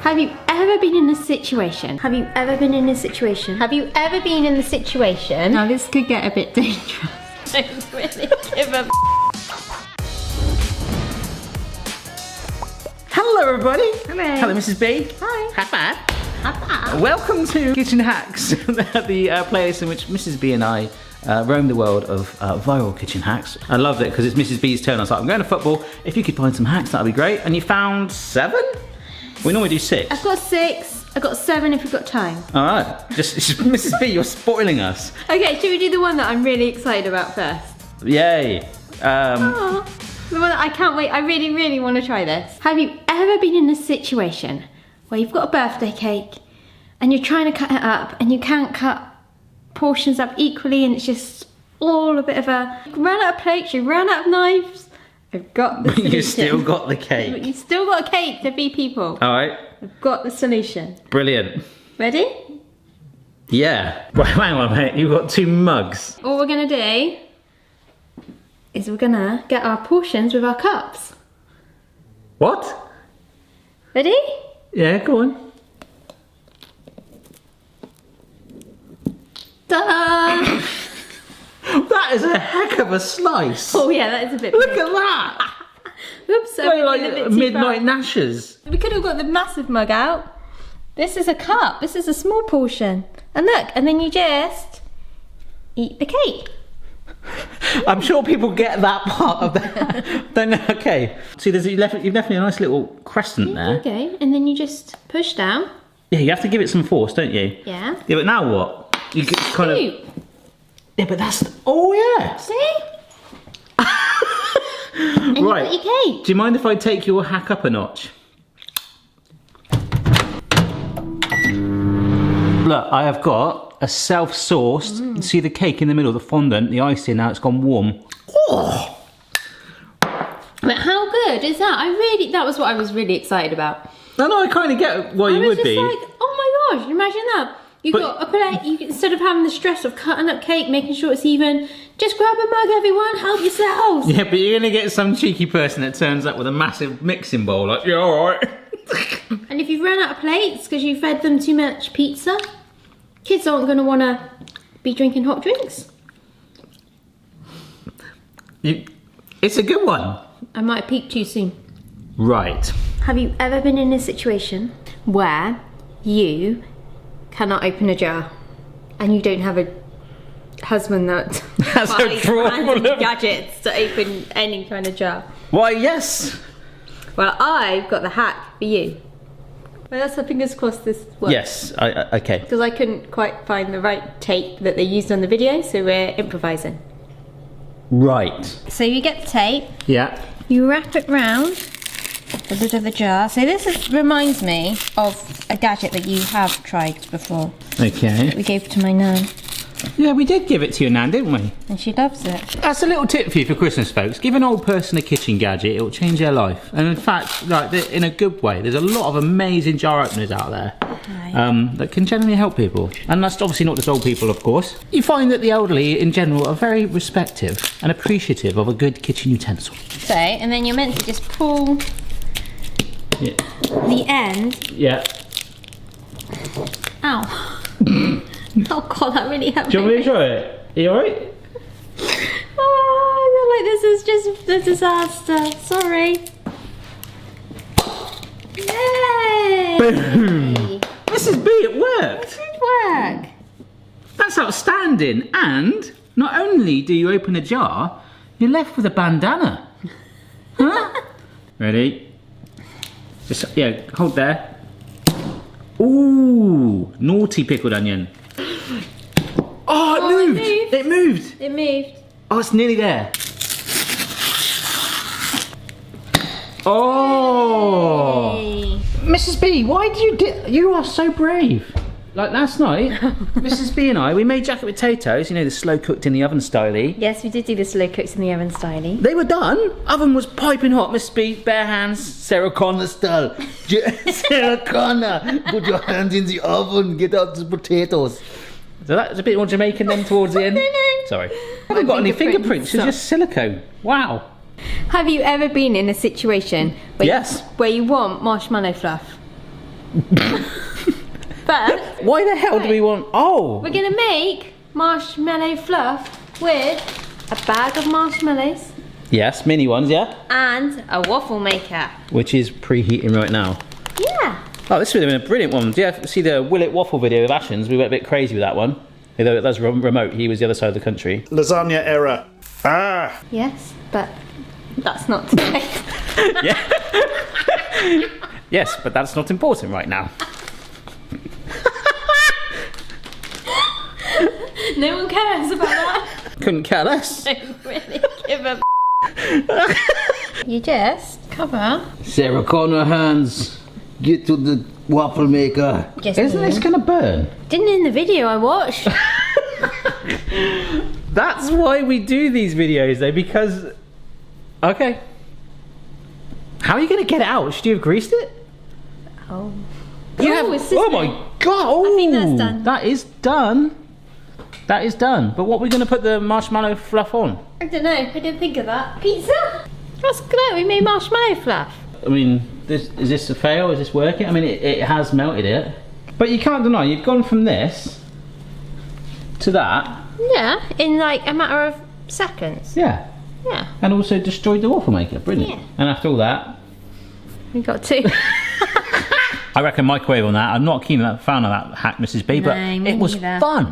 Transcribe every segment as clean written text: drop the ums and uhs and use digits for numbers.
Have you ever been in a situation? Have you ever been in a situation? Have you ever been in the situation? Now this could get a bit dangerous. Don't really give a Hello everybody. Hello. Hello Mrs. B. Hi. Hi. Welcome to Kitchen Hacks, the playlist in which Mrs. B and I roam the world of viral kitchen hacks. I loved it because it's Mrs. B's turn. I was like, I'm going to football. If you could find some hacks, that'd be great. And you found 7? We normally do 6. I've got 6. I've got 7 if we've got time. All right. Just Mrs. B, you're spoiling us. Okay, should we do the one that I'm really excited about first? Yay. Oh, the one that I can't wait. I really, really want to try this. Have you ever been in a situation where you've got a birthday cake and you're trying to cut it up and you can't cut portions up equally and it's just all a bit of a... You ran out of plates, you ran out of knives. I've got the solution. You still got the cake. But you still got a cake to feed people. All right. I've got the solution. Brilliant. Ready? Yeah. Right, hang on mate, you've got 2 mugs. All we're gonna do is we're gonna get our portions with our cups. What? Ready? Yeah, go on. Ta-da! That is a heck of a slice. Oh yeah, that is a bit Look big. at that. Oops, They're like midnight gnashers. We could have got the massive mug out. This is a cup. This is a small portion. And look, and then you just eat the cake. I'm sure people get that part of that. Don't know. Okay. See, you've left me a nice little crescent there. Okay, and then you just push down. Yeah, you have to give it some force, don't you? Yeah. Yeah, but now what? You get kind of. Scoop. Yeah, but that's. Oh yeah. See? And Right. you got your cake. Do you mind if I take your hack up a notch? Look, I have got a self-sauced. See the cake in the middle, the fondant, the icing. Now it's gone warm. Oh. But how good is that? That was what I was really excited about. No, I kind of get why you would be. I was just like, oh my gosh, imagine that. You've got a plate, instead of having the stress of cutting up cake, making sure it's even, just grab a mug everyone, help yourselves. Yeah, but you're going to get some cheeky person that turns up with a massive mixing bowl like, yeah, alright. And if you've run out of plates because you fed them too much pizza, kids aren't going to want to be drinking hot drinks. It's a good one. I might have peaked too soon. Right. Have you ever been in a situation where you cannot open a jar and you don't have a husband that That's a problem. gadgets to open any kind of jar? Why, yes. Well, I've got the hack for you. Well, that's the fingers crossed this works. Yes, okay. Because I couldn't quite find the right tape that they used on the video, so we're improvising. Right. So you get the tape, Yeah. you wrap it round the lid of the jar. So this reminds me of a gadget that you have tried before. Okay. We gave to my nan, Yeah, we did give it to your nan, didn't we? and she loves it. That's a little tip for you for Christmas, folks. Give an old person a kitchen gadget, it will change their life. And in fact, like in a good way, there's a lot of amazing jar openers out there that can generally help people. And that's obviously not just old people, of course. You find that the elderly, in general, are very respective and appreciative of a good kitchen utensil. So, and then you're meant to just pull Yeah. the end. Yeah. Ow. Oh god, that really hurt. Do you want me to try it? Are you alright? Oh, I feel like this is just a disaster. Sorry. Yay! Boom! Mrs. B, it worked! It did work. That's outstanding. And not only do you open a jar, you're left with a bandana. Huh? Ready? Just, yeah, hold there. Ooh, naughty pickled onion. Oh, it moved! It moved! It moved. Oh, it's nearly there. Oh! Hey. Mrs. B, why did you are so brave. Like last night, Mrs. B and I, we made jacket potatoes, you know, the slow cooked in the oven styley. Yes, we did do the slow cooks in the oven styling. They were done. Oven was piping hot, Mrs. B, bare hands, Sarah Connor style. Sarah Connor, put your hands in the oven, get out the potatoes. So that's a bit more Jamaican then towards the end. Sorry. I haven't got any fingerprints, it's just silicone. Wow. Have you ever been in a situation where, Yes. where you want marshmallow fluff? But Why the hell do we want... Oh! we're gonna make marshmallow fluff with a bag of marshmallows Yes, mini ones, yeah? and a waffle maker. Which is preheating right now. Yeah. Oh, this would have been a brilliant one. Do you see the Will It Waffle video with Ashens? We went a bit crazy with that one. Although it was remote, he was the other side of the country. Lasagna error. Ah! Yes, but that's not today. Yeah. Yes, but that's not important right now. No one cares about that. Couldn't care less. Don't really give a You just cover. Sarah Connor hands, get to the waffle maker. Just Isn't this gonna burn? Didn't in the video I watched. That's why we do these videos though, because... Okay. How are you gonna get it out? Should you have greased it? Oh. You have... it's this Oh my god! I think that's done. That is done. That is done. But what are we gonna put the marshmallow fluff on? I don't know. I didn't think of that. Pizza? That's good. We made marshmallow fluff. I mean, is this a fail? Is this working? I mean, it has melted it. But you can't deny, you've gone from this to that. Yeah, in like a matter of seconds. Yeah. Yeah. And also destroyed the waffle maker. Brilliant. Yeah. And after all that... We got two. I reckon microwave on that. I'm not keen on that fan of that hack, Mrs. B, but No, me it was neither. fun.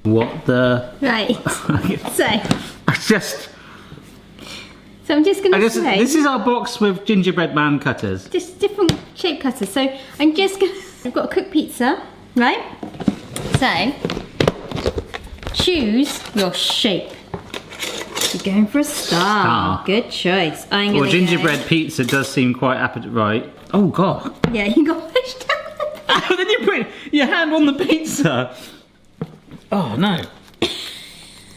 What the... Right. So I just... I'm just gonna say This is our box with gingerbread man cutters. just different shape cutters. So I'm just gonna. We've got a cooked pizza, right? So choose your shape. You're going for a star. Good choice. I'm gonna Well, gingerbread pizza does seem quite right. Oh god. Go. Yeah, you got pushed down. Then you put your hand on the pizza. Oh no.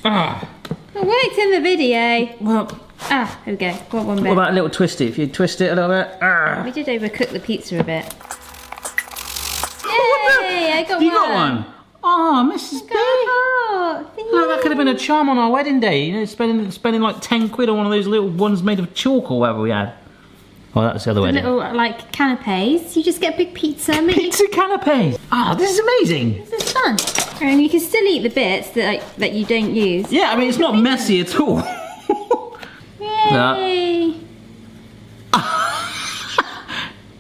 Ah. It worked in the video. Well, Ah, here we go. Got one what bit. about a little twisty? If you twist it a little bit. Ah. We did overcook the pizza a bit. What the- Yay! I got You one. got one. Oh, Mrs. B. Oh, Look, that could have been a charm on our wedding day. You know, spending like 10 quid on one of those little ones made of chalk or whatever we had. Oh, that's the other wedding. little like canapes. You just get a big pizza. Make Pizza canapes. Ah, this is amazing. This is fun. And you can still eat the bits that you don't use. Yeah, I mean, it's not messy at all. Yay!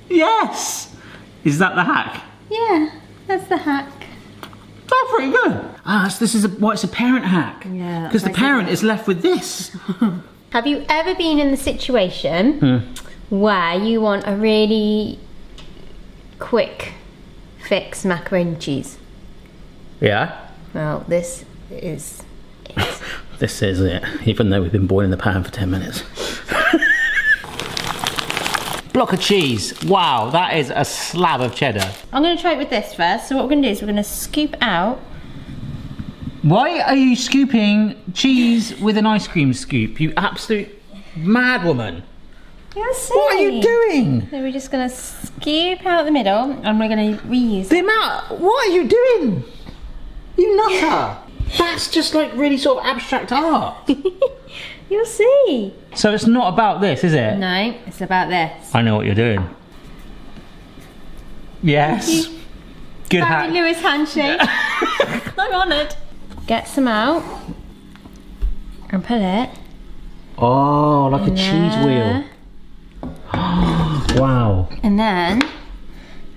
Yes. Is that the hack? Yeah, that's the hack. Oh, pretty good. Ah, so this is it's a parent hack. Yeah, Because the that's what I parent is left with this. Have you ever been in the situation where you want a really quick fix macaroni and cheese? Yeah. Well, this is it. This is it. Even though we've been boiling the pan for 10 minutes. Block of cheese. Wow, that is a slab of cheddar. I'm going to try it with this first. So what we're going to do is we're going to scoop out. Why are you scooping cheese with an ice cream scoop? You absolute mad woman. You're silly. What are you doing? So we're just going to scoop out the middle and we're going to reuse The it. amount. What are you doing? You nutter. That's just like really sort of abstract art. You'll see. So it's not about this, is it? No, it's about this. I know what you're doing. Yes. Good Barry hack. Lewis handshake. I'm honoured. Get some out and put it. Oh, like a in cheese there. wheel. Wow. And then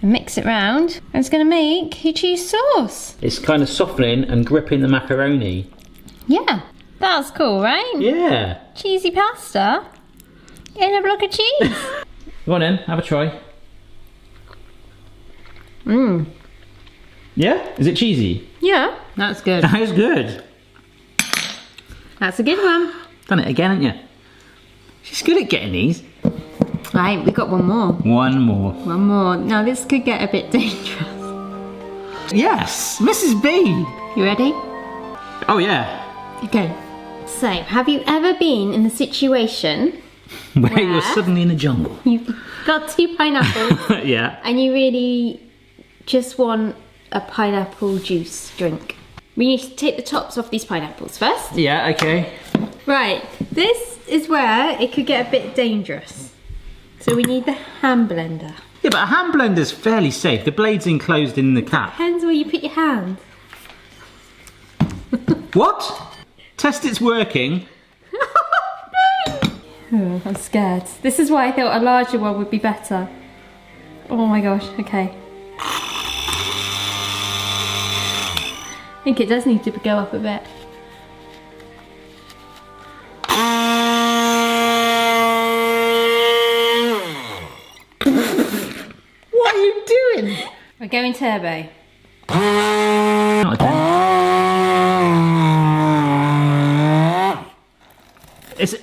mix it round. And it's going to make your cheese sauce. It's kind of softening and gripping the macaroni. Yeah, that's cool, right? Yeah. Cheesy pasta in a block of cheese. Go on in, have a try. Mmm. Yeah? Is it cheesy? Yeah, that's good. That is good. That's a good one. Done it again, haven't you? She's good at getting these. Right, we got one more. One more. One more. Now this could get a bit dangerous. Yes, Mrs. B. You ready? Oh yeah. Okay. So, have you ever been in the situation Where you're Yeah. suddenly in the jungle. you've got 2 pineapples Yeah. and you really just want a pineapple juice drink? We need to take the tops off these pineapples first. Yeah, okay. Right, this is where it could get a bit dangerous. So we need the hand blender. Yeah, but a hand blender's fairly safe. The blade's enclosed in the cap. Depends where you put your hand. What? Test it's working. Oh, I'm scared. This is why I thought a larger one would be better. Oh my gosh, okay. I think it does need to go up a bit. What are you doing? We're going turbo.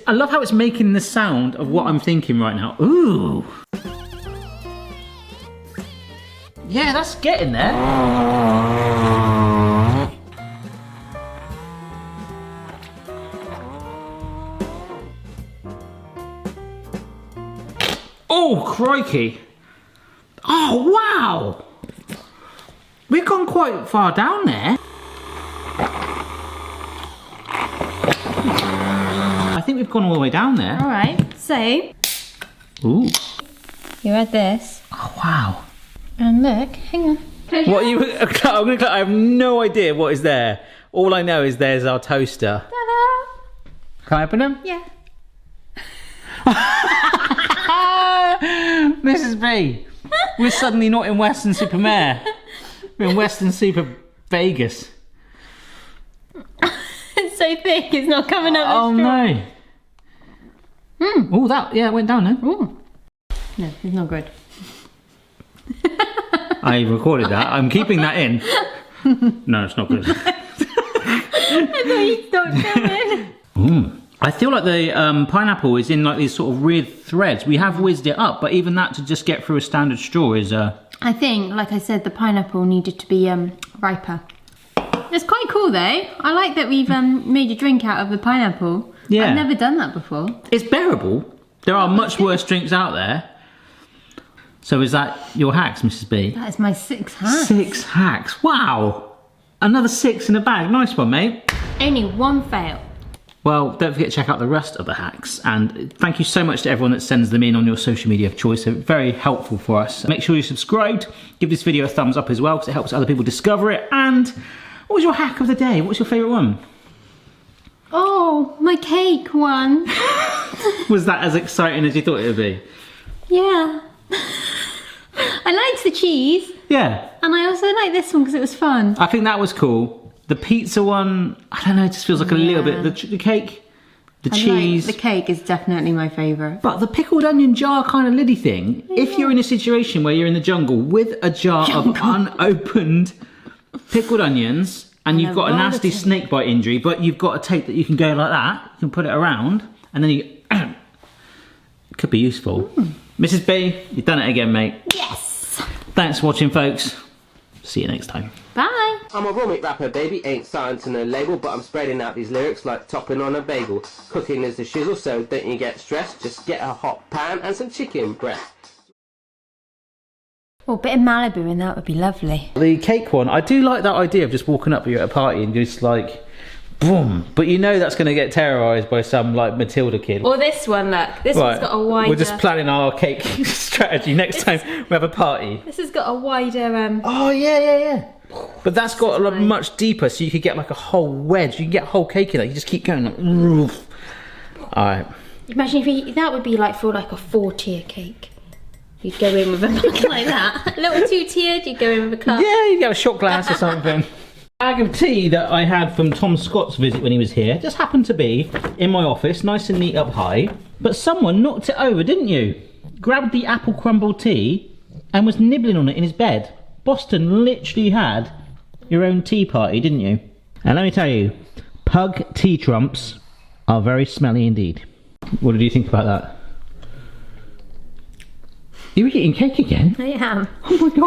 I love how it's making the sound of what I'm thinking right now. Ooh. Yeah, that's getting there. Oh, crikey. Oh, wow. We've gone quite far down there. I think we've gone all the way down there. All right, so Ooh. you add this. Oh, wow. And look, hang on. What are you... I have no idea what is there. All I know is there's our toaster. Ta-da! Can I open them? Yeah. Mrs. B, we're suddenly not in Western Supermare. We're in Western Super Vegas. It's so thick, it's not coming up. Oh no. Oh, that, yeah, it went down then. Ooh. No, it's not good. I recorded that. I'm keeping that in. No, it's not good. I thought you stopped filming. I feel like the pineapple is in like these sort of weird threads. We have whizzed it up, but even that to just get through a standard straw is... I think, like I said, the pineapple needed to be riper. It's quite cool though. I like that we've made a drink out of the pineapple. Yeah. I've never done that before. It's bearable. There are much worse drinks out there. So is that your hacks, Mrs. B? That is my 6 hacks. 6 hacks. Wow. Another 6 in the bag. Nice one, mate. Only one fail. Well, don't forget to check out the rest of the hacks. And thank you so much to everyone that sends them in on your social media of choice. They're very helpful for us. Make sure you're subscribed. Give this video a thumbs up as well, because it helps other people discover it. And what was your hack of the day? What's your favourite one? Oh, my cake one. Was that as exciting as you thought it would be? Yeah. I liked the cheese. Yeah. And I also like this one because it was fun. I think that was cool. The pizza one, I don't know, it just feels like a little bit. The cake, the cheese. The cake is definitely my favourite. But the pickled onion jar kind of liddy thing, if you're in a situation where you're in the jungle with a jar of unopened pickled onions and you've got a nasty snake bite injury, but you've got a tape that you can go like that, you can put it around, and then you... it could be useful. Mrs. B, you've done it again, mate. Yes! Thanks for watching, folks. See you next time. Bye! I'm a raw meat rapper, baby, ain't signed to no label, but I'm spreading out these lyrics like topping on a bagel. Cooking is the shizzle, so don't you get stressed, just get a hot pan and some chicken breast. Oh, a bit of Malibu in that would be lovely. The cake one, I do like that idea of just walking up, you're at a party and just like, boom. But you know that's going to get terrorised by some like Matilda kid. Or this one, look. This one's got a wider... We're just planning our cake strategy next time we have a party. This has got a wider... Oh, yeah. But that's got a much deeper, so you could get like a whole wedge. You can get a whole cake in there. You just keep going like, roof. Alright. Imagine if that would be like for like a 4-tier cake. You'd go in with a mug like that. A little 2-tiered, you'd go in with a cup. Yeah, you get a shot glass or something. Bag of tea that I had from Tom Scott's visit when he was here just happened to be in my office, nice and neat up high. But someone knocked it over, didn't you? Grabbed the apple crumble tea and was nibbling on it in his bed. Boston literally had your own tea party, didn't you? And let me tell you, pug tea trumps are very smelly indeed. What did you think about that? You were eating cake again? I am. Oh my god.